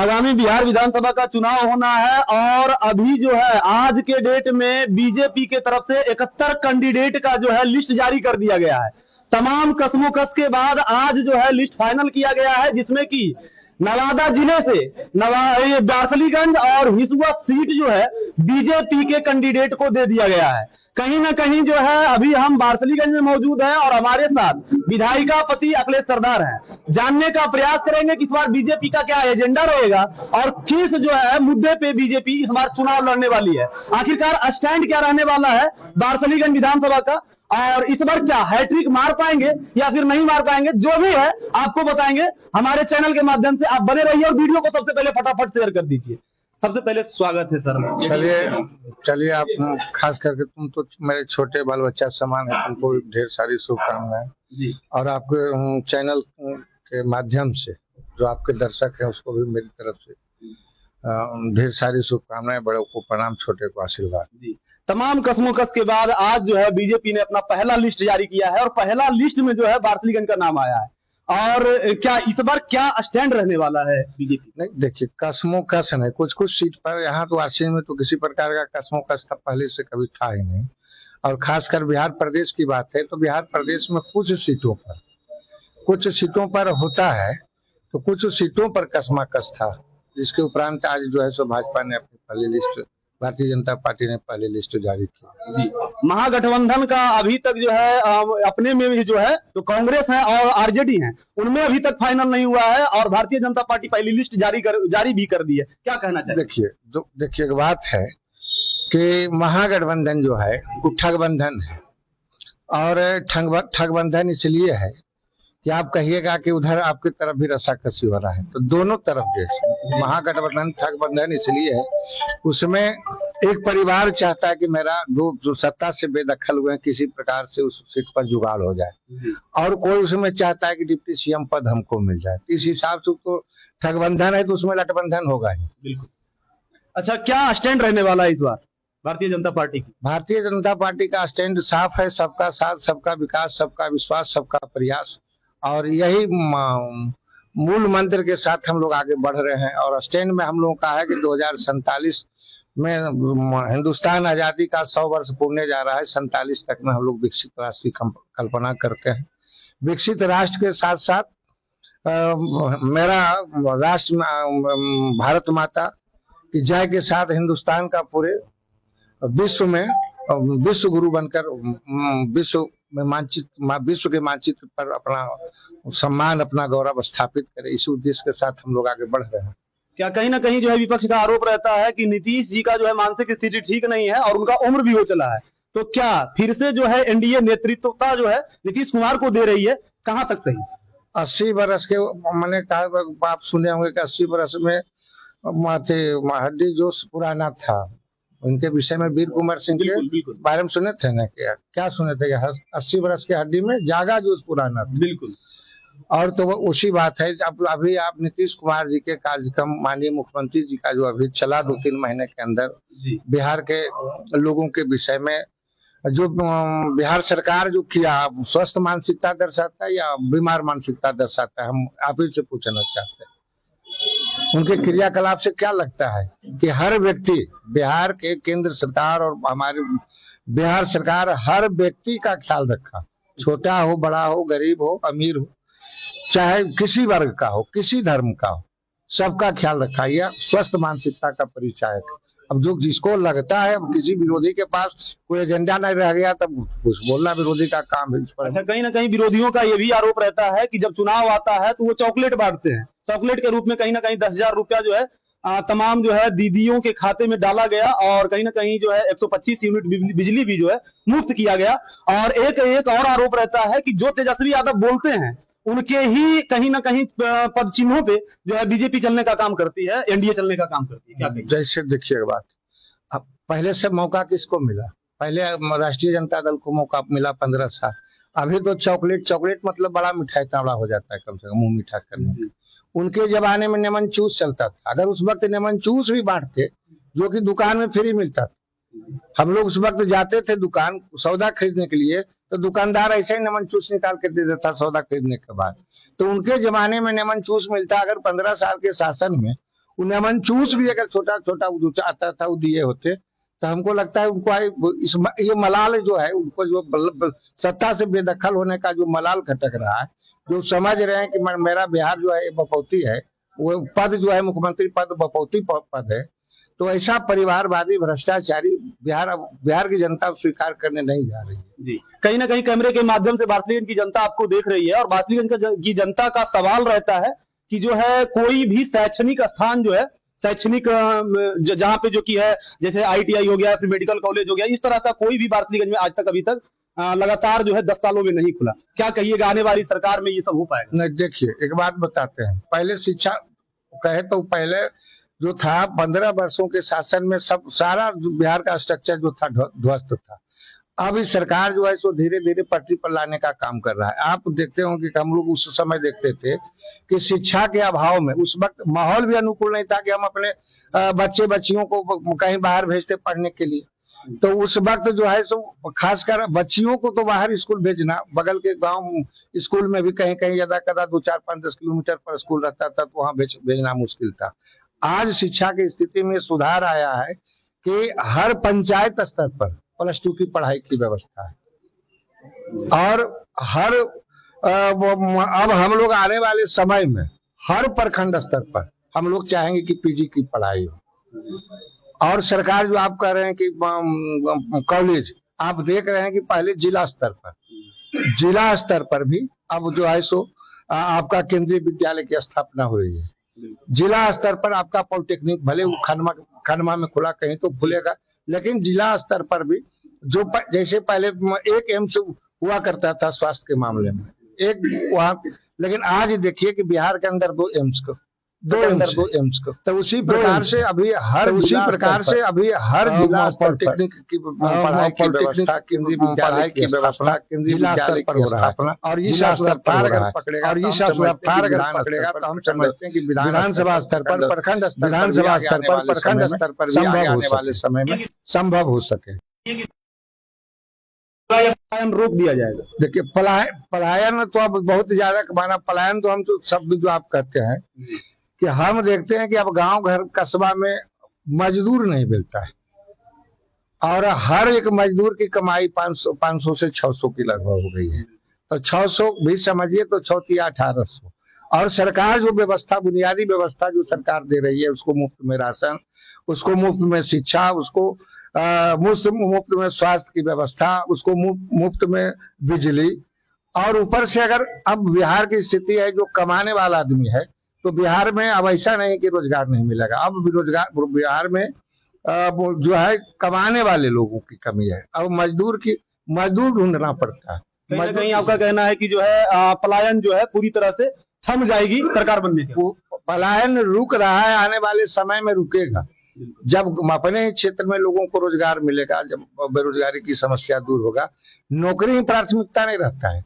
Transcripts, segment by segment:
आगामी बिहार विधानसभा का चुनाव होना है और अभी जो है आज के डेट में बीजेपी के तरफ से 71 कैंडिडेट का जो है लिस्ट जारी कर दिया गया है। तमाम कसमोकस के बाद आज जो है लिस्ट फाइनल किया गया है, जिसमें कि नवादा जिले से दार्सलीगंज और हिसुआ सीट जो है बीजेपी के कैंडिडेट को दे दिया गया है। कहीं ना कहीं जो है अभी हम बारसलीगंज में मौजूद हैं और हमारे साथ विधायिका पति अखिलेश सरदार हैं। जानने का प्रयास करेंगे कि इस बार बीजेपी का क्या एजेंडा रहेगा और किस जो है मुद्दे पे बीजेपी इस बार चुनाव लड़ने वाली है। आखिरकार स्टैंड क्या रहने वाला है बारसलीगंज विधानसभा का, और इस बार क्या हैट्रिक मार पाएंगे या फिर नहीं मार पाएंगे, जो भी है आपको बताएंगे हमारे चैनल के माध्यम से। आप बने रहिए और वीडियो को सबसे पहले फटाफट शेयर कर दीजिए। सबसे पहले स्वागत है सर। चलिए आप खास करके तुम तो मेरे छोटे बाल बच्चा समान है, तुमको ढेर सारी शुभकामनाएं जी। और आपके चैनल के माध्यम से जो आपके दर्शक हैं उसको भी मेरी तरफ से ढेर सारी शुभकामनाएं। बड़ों को प्रणाम, छोटे को आशीर्वाद जी। तमाम कसमोकस के बाद आज जो है बीजेपी ने अपना पहला लिस्ट जारी किया है और पहला लिस्ट में जो है बारसलीगंज का नाम आया है। और क्या इस बार क्या स्टैंड रहने वाला है बीजेपी? नहीं देखिए, कसमों कस है, कुछ कुछ सीट पर यहाँ तो वासी में तो किसी प्रकार का कसमों कस था, पहले से कभी था ही नहीं। और खासकर बिहार प्रदेश की बात है तो बिहार प्रदेश में कुछ सीटों पर होता है, तो कुछ सीटों पर कसमा कस था, जिसके उपरांत आज जो है सो भाजपा ने अपनी पहली लिस्ट, भारतीय जनता पार्टी ने पहली लिस्ट जारी की जी। महागठबंधन का अभी तक जो है अपने में भी जो है तो कांग्रेस है और आरजेडी है, उनमें अभी तक फाइनल नहीं हुआ है और भारतीय जनता पार्टी पहली लिस्ट जारी भी कर दी है। क्या कहना चाहिए? देखिए एक बात है कि महागठबंधन जो है वो ठगबंधन है, और ठगबंधन इसलिए है कि आप कहिएगा कि उधर आपकी तरफ भी रस्साकसी हो रहा है, तो दोनों तरफ जैसे महागठबंधन ठगबंधन इसलिए है, उसमें एक परिवार चाहता है कि मेरा जो सत्ता से बेदखल हुए किसी प्रकार से उस सीट पर जुगाड़ हो जाए, और कोई उसमें चाहता है कि डिप्टी सीएम पद हमको मिल जाए। इस हिसाब से तो ठगबंधन है, तो उसमें लटबंधन होगा ही। बिल्कुल। अच्छा, क्या स्टैंड रहने वाला है इस बार भारतीय जनता पार्टी की? भारतीय जनता पार्टी का स्टैंड साफ है, सबका साथ, सबका विकास, सबका विश्वास, सबका प्रयास, और यही मूल मंत्र के साथ हम लोग आगे बढ़ रहे हैं। और स्टैंड में हम लोगों का है कि 2047 में हिंदुस्तान आजादी का 100 वर्ष पूर्णे जा रहा है। 47 तक में हम लोग विकसित राष्ट्र की कल्पना करते हैं। विकसित राष्ट्र के साथ साथ मेरा राष्ट्र भारत माता की जय के साथ हिंदुस्तान का पूरे विश्व में विश्व गुरु बनकर विश्व के मानचित्र पर अपना सम्मान, अपना गौरव स्थापित करे, इसी उद्देश्य के साथ हम लोग आगे बढ़ रहे हैं। क्या कहीं ना कहीं जो है विपक्ष का आरोप रहता है कि नीतीश जी का जो है मानसिक स्थिति ठीक नहीं है और उनका उम्र भी हो चला है, तो क्या फिर से जो है एनडीए नेतृत्वता जो है नीतीश कुमार को दे रही है? कहां तक सही? 80 बरस के मैंने कहा, आप सुने होंगे कि 80 बरस में हड्डी जोश पुराना था। उनके विषय में वीर कुंवर सिंह के बारे में सुने थे ना? क्या सुने थे? 80 बरस की हड्डी में जागा जोश पुराना था। बिल्कुल। और तो वो उसी बात है। अब अभी आप नीतीश कुमार जी के कार्यक्रम, माननीय मुख्यमंत्री जी का जो अभी चला 2-3 महीने के अंदर बिहार के लोगों के विषय में जो बिहार सरकार जो किया, स्वस्थ मानसिकता दर्शाता है या बीमार मानसिकता दर्शाता है, हम आप ही से पूछना चाहते हैं। उनके क्रियाकलाप से क्या लगता है कि हर व्यक्ति, बिहार के केंद्र सरकार और हमारी बिहार सरकार हर व्यक्ति का ख्याल रखा, छोटा हो, बड़ा हो, गरीब हो, अमीर हो, चाहे किसी वर्ग का हो, किसी धर्म का हो, सबका ख्याल रखा। यह स्वस्थ मानसिकता का परिचायक है। अब जो जिसको लगता है किसी विरोधी के पास कोई एजेंडा नहीं रह गया, तब कुछ बोलना विरोधी का काम है। अच्छा, कहीं ना कहीं विरोधियों का ये भी आरोप रहता है कि जब चुनाव आता है तो वो चॉकलेट बांटते हैं, चॉकलेट के रूप में कहीं ना कहीं 10,000 रुपया जो है तमाम जो है दीदियों के खाते में डाला गया, और कहीं ना कहीं जो है 125 यूनिट बिजली भी जो है मुफ्त किया गया। और एक और आरोप रहता है कि जो तेजस्वी यादव बोलते हैं उनके ही कहीं ना कहीं पद चिन्हों पे जो है बीजेपी चलने का काम करती है, एनडीए चलने का काम करती है। क्या कहेंगे? जैसे देखिए बात, अब पहले से मौका किसको मिला? पहले राष्ट्रीय जनता दल को मौका मिला 15 साल। अभी तो चॉकलेट मतलब बड़ा मिठाई तावड़ा हो जाता है, कम से कम मुंह मीठा करने। उनके जमाने में नेमन चूस चलता था। अगर उस वक्त नेमन चूस भी बांटते, जो कि दुकान में फ्री मिलता था, हम लोग उस वक्त जाते थे दुकान सौदा खरीदने के लिए, तो दुकानदार ऐसे ही नेमन चूस निकाल के दे देता सौदा खरीदने के बाद। तो उनके जमाने में नेमन चूस मिलता। अगर 15 साल के शासन में उन्हें मन चूस भी अगर छोटा छोटा आता था वो दिए होते तो हमको लगता है उनको ये मलाल जो है उनको जो सत्ता से बेदखल होने का जो मलाल खटक रहा है, जो समझ रहे हैं कि मेरा बिहार जो है बपौती है, वो पद जो है मुख्यमंत्री पद बपौती पद है, तो ऐसा परिवारवादी भ्रष्टाचारी बिहार की जनता स्वीकार करने नहीं जा रही है। जी, कहीं ना कहीं कैमरे के माध्यम से बार्सिलीगंज की जनता आपको देख रही है और बार्सिलीगंज की जनता का सवाल रहता है कि जो है कोई भी शैक्षणिक स्थान जो है शैक्षणिक जहाँ पे जो की है जैसे ITI हो गया, फिर मेडिकल कॉलेज हो गया, इस तरह का कोई भी बार्सिलीगंज में आज तक अभी तक लगातार जो है 10 सालों में नहीं खुला। क्या कहिएगा आने वाली सरकार में ये सब हो पाएगा? नहीं, देखिए एक बात बताते हैं, पहले शिक्षा कहे तो पहले जो था 15 वर्षों के शासन में सब सारा बिहार का स्ट्रक्चर जो था ध्वस्त था। अब इस सरकार जो है सो धीरे धीरे पटरी पर लाने का काम कर रहा है। आप देखते होंगे कि हम लोग उस समय देखते थे कि शिक्षा के अभाव में उस वक्त माहौल भी अनुकूल नहीं था कि हम अपने बच्चे बच्चियों को कहीं बाहर भेजते पढ़ने के लिए। तो उस वक्त जो है सो खासकर बच्चियों को तो बाहर स्कूल भेजना, बगल के गांव स्कूल में भी कहीं कहीं ज्यादा कदा 2, 4, 5, 10 किलोमीटर पर स्कूल रहता था तो वहां भेजना मुश्किल था। आज शिक्षा की स्थिति में सुधार आया है कि हर पंचायत स्तर पर +2 की पढ़ाई की व्यवस्था है और हर अब हम लोग आने वाले समय में हर प्रखंड स्तर पर हम लोग चाहेंगे कि PG की पढ़ाई हो। और सरकार जो आप कह रहे हैं कि कॉलेज, आप देख रहे हैं कि पहले जिला स्तर पर भी अब जो है सो आपका केंद्रीय विद्यालय की स्थापना हो रही है। जिला स्तर पर आपका पॉलिटेक्निक भले खंडवा में खुला, कहीं तो खुलेगा, लेकिन जिला स्तर पर भी जो जैसे पहले एक एम्स हुआ करता था स्वास्थ्य के मामले में, एक वहाँ, लेकिन आज देखिए कि बिहार के अंदर 2 एम्स तो उसी प्रकार से अभी हर जिला पॉलिटेक्निक की पढ़ाई की व्यवस्था, केंद्रीय विद्यालय की व्यवस्था केंद्रीय विद्यालय पर हो रहा है। और ये रफ्तार अगर पकड़ेगा तो हम समझते हैं कि विधानसभा स्तर पर प्रखंड स्तर पर आने वाले समय में संभव हो सके, पलायन रोक दिया जाएगा। देखिए पलायन तो अब बहुत ज्यादा माना, पलायन तो हम तो शब्द जो आप कहते हैं कि हम देखते हैं कि अब गांव घर कस्बा में मजदूर नहीं मिलता है और हर एक मजदूर की कमाई 500 से 600 की लगभग हो गई है। तो 600 भी समझिए तो 1800। और सरकार जो व्यवस्था, बुनियादी व्यवस्था जो सरकार दे रही है, उसको मुफ्त में राशन, उसको मुफ्त में शिक्षा, उसको मुफ्त में स्वास्थ्य की व्यवस्था, उसको मुफ्त में बिजली, और ऊपर से अगर अब बिहार की स्थिति है जो कमाने वाला आदमी है तो बिहार में अब ऐसा नहीं कि रोजगार नहीं मिलेगा, अब बिहार में जो है कमाने वाले लोगों की कमी है। अब मजदूर ढूंढना पड़ता है। कहीं ना कहीं आपका कहना है कि जो है पलायन जो है पूरी तरह से थम जाएगी सरकार बनने के। पलायन रुक रहा है, आने वाले समय में रुकेगा जब अपने क्षेत्र में लोगों को रोजगार मिलेगा, जब बेरोजगारी की समस्या दूर होगा। नौकरी ही प्राथमिकता नहीं रहता है,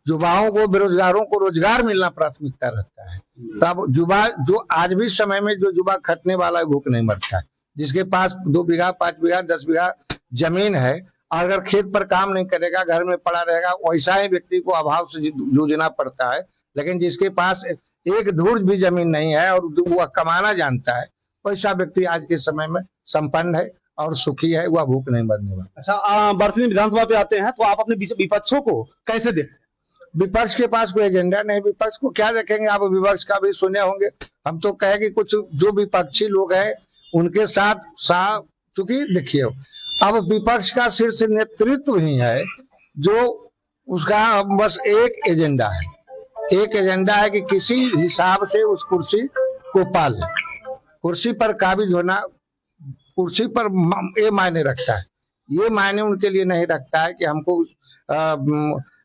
युवाओं को, बेरोजगारों को रोजगार मिलना प्राथमिकता रहता है। तब युवा जो आज भी समय में जो युवा खटने वाला है भूख नहीं मरता है। जिसके पास 2 बीघा 5 बीघा 10 बीघा जमीन है, अगर खेत पर काम नहीं करेगा, घर में पड़ा रहेगा, वैसा ही व्यक्ति को अभाव से जूझना पड़ता है। लेकिन जिसके पास एक धूर भी जमीन नहीं है और वह कमाना जानता है, वैसा व्यक्ति आज के समय में संपन्न है और सुखी है, वह भूख नहीं मरने वाला। अच्छा, बार्सिलीगंज विधानसभा पे आते हैं तो आप अपने विपक्षों को कैसे देखते हैं? विपक्ष के पास कोई एजेंडा नहीं, विपक्ष को क्या देखेंगे? आप विपक्ष का भी सुने होंगे। हम तो कहेंगे कुछ जो विपक्षी लोग हैं उनके साथ चूंकि देखिए अब विपक्ष का शीर्ष नेतृत्व ही है जो उसका बस एक एजेंडा है कि किसी हिसाब से उस कुर्सी को पाले। कुर्सी पर काबिज होना, कुर्सी पर ये मायने रखता है, ये मायने उनके लिए नहीं रखता है कि हमको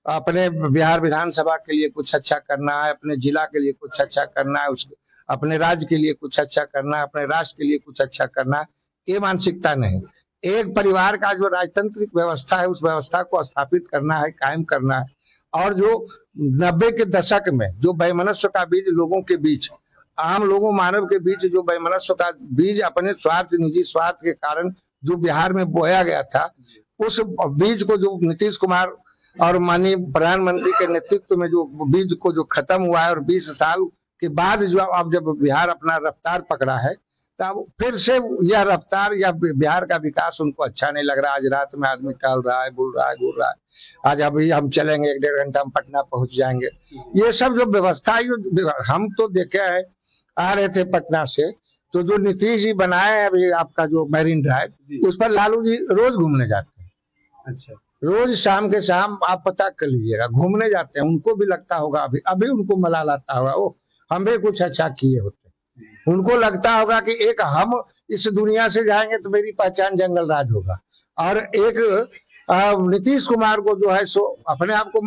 अपने बिहार विधानसभा के लिए कुछ अच्छा करना है, अपने जिला के लिए कुछ अच्छा करना है, अपने राज्य के लिए कुछ अच्छा करना है, अपने राष्ट्र के लिए कुछ अच्छा करना है, ये मानसिकता नहीं। एक परिवार का जो राजतांत्रिक व्यवस्था है उस व्यवस्था को स्थापित करना है, कायम करना है। और जो 90 के दशक में जो वैमनस्य का बीज लोगों के बीच, आम लोगों मानव के बीच जो वैमनस्य का बीज अपने स्वार्थ, निजी स्वार्थ के कारण जो बिहार में बोया गया था, उस बीज को जो नीतीश कुमार और माननीय प्रधानमंत्री के नेतृत्व में जो बीज को जो खत्म हुआ है और 20 साल के बाद जो अब जब बिहार अपना रफ्तार पकड़ा है, तब फिर से यह रफ्तार या बिहार का विकास उनको अच्छा नहीं लग रहा। आज रात में आदमी टहल रहा है, बुल रहा है, घूर रहा है, आज अभी हम चलेंगे 1-1.5 घंटा में पटना पहुंच जाएंगे। ये सब जो व्यवस्था हम तो देखे है, आ रहे थे पटना से, तो जो नीतीश जी बनाए हैं अभी आपका जो मैरीन ड्राइव, उस पर लालू जी रोज घूमने जाते हैं। अच्छा, रोज शाम के शाम आप पता कर लीजिएगा, घूमने जाते हैं। उनको भी लगता होगा, अभी उनको मलाल आता होगा, वो हम भी कुछ अच्छा किए होते। उनको लगता होगा कि एक हम इस दुनिया से जाएंगे तो मेरी पहचान जंगल राज होगा। और एक नीतीश कुमार को जो है सो अपने आप को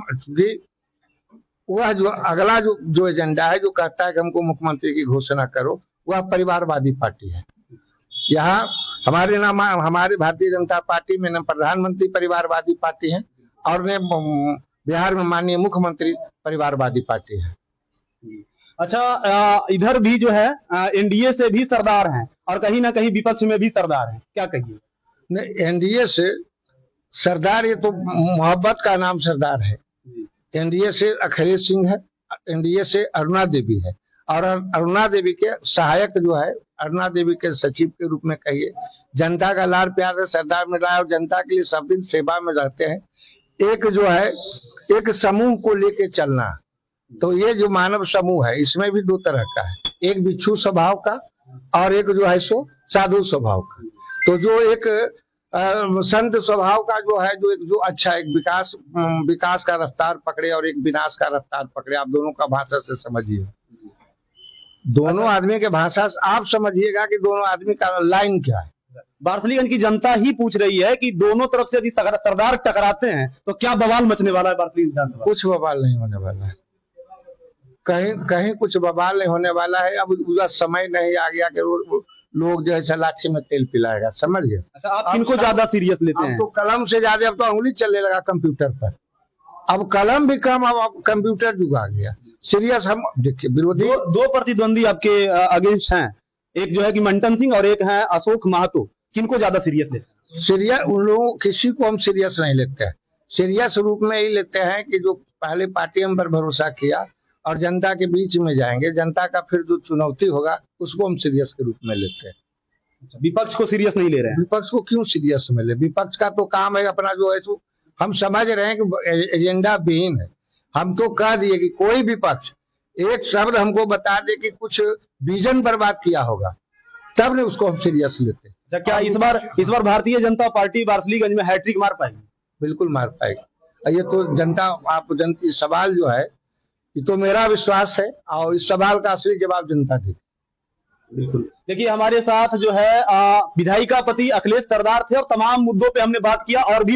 वह जो अगला जो एजेंडा है, जो कहता है कि हमको मुख्यमंत्री की घोषणा करो, वह परिवारवादी पार्टी है। यहाँ हमारे भारतीय जनता पार्टी में न प्रधानमंत्री परिवारवादी पार्टी है और न बिहार में माननीय मुख्यमंत्री परिवारवादी पार्टी है। अच्छा, इधर भी जो है एनडीए से भी सरदार हैं और कहीं ना कहीं विपक्ष में भी सरदार हैं, क्या कहिए? नहीं, एनडीए से सरदार ये तो मोहब्बत का नाम सरदार है। एनडीए से अखिलेश सिंह है, एनडीए से अरुणा देवी है, और अरुणा देवी के सहायक जो है, अरुणा देवी के सचिव के रूप में कहिए। जनता का लाड़ प्यार से सरदार मिल रहा है और जनता के लिए सब दिन सेवा में रहते हैं। एक जो है, एक समूह को लेके चलना, तो ये जो मानव समूह है इसमें भी दो तरह का है, एक बिच्छू स्वभाव का और एक जो है सो साधु स्वभाव का। तो जो एक संत स्वभाव का जो है, जो अच्छा एक विकास का रफ्तार पकड़े और एक विनाश का रफ्तार पकड़े, आप दोनों का भाषा से समझिए, दोनों आदमी के भाषा से आप समझिएगा कि दोनों आदमी का लाइन क्या है। बार्सलीगंज की जनता ही पूछ रही है कि दोनों तरफ से यदि सरदार टकराते हैं तो क्या बवाल मचने वाला है बार्सलीगंज? कुछ बवाल नहीं होने वाला है, कहीं कुछ बवाल नहीं होने वाला है। अब उसका समय नहीं आ गया कि लोग जो है लाठी में तेल पिलाएगा, समझ गए? अच्छा, आप किनको ज्यादा सीरियस लेते हैं? तो कलम से ज्यादा अब तो उंगली चलने लगा कंप्यूटर पर। अब कलम भी कम, अब कंप्यूटर युग आ गया। सीरियस हम देखिए, विरोधी दो प्रतिद्वंदी आपके अगेंस्ट हैं, एक जो है कि मंटन सिंह और एक है अशोक महतो, किनको ज्यादा सीरियस लेते हैं? सीरियस उन लोगों, किसी को हम सीरियस नहीं लेते हैं। सीरियस रूप में ही लेते हैं कि जो पहले पार्टी हम पर भरोसा किया और जनता के बीच में जाएंगे, जनता का फिर जो चुनौती होगा उसको हम सीरियस के रूप में लेते हैं। विपक्ष को सीरियस नहीं ले रहे हैं? विपक्ष को क्यों सीरियस में ले? विपक्ष का तो काम है अपना जो है तो हम समझ रहे हैं कि एजेंडा विहीन है। हम तो कह दिए कि कोई विपक्ष एक शब्द हमको बता दे कि कुछ विजन बर्बाद किया होगा, तब ने उसको हम सीरियस लेते। क्या इस बार भारतीय जनता पार्टी बार्सलीगंज में हैट्रिक मार पाएगी? बिल्कुल मार पाएगी। ये तो जनता सवाल जो है, ये तो मेरा विश्वास है और इस सवाल का असली जवाब जनता देगी। बिल्कुल। देखिए, हमारे साथ जो है विधायिका पति अखिलेश सरदार थे और तमाम मुद्दों पे हमने बात किया और भी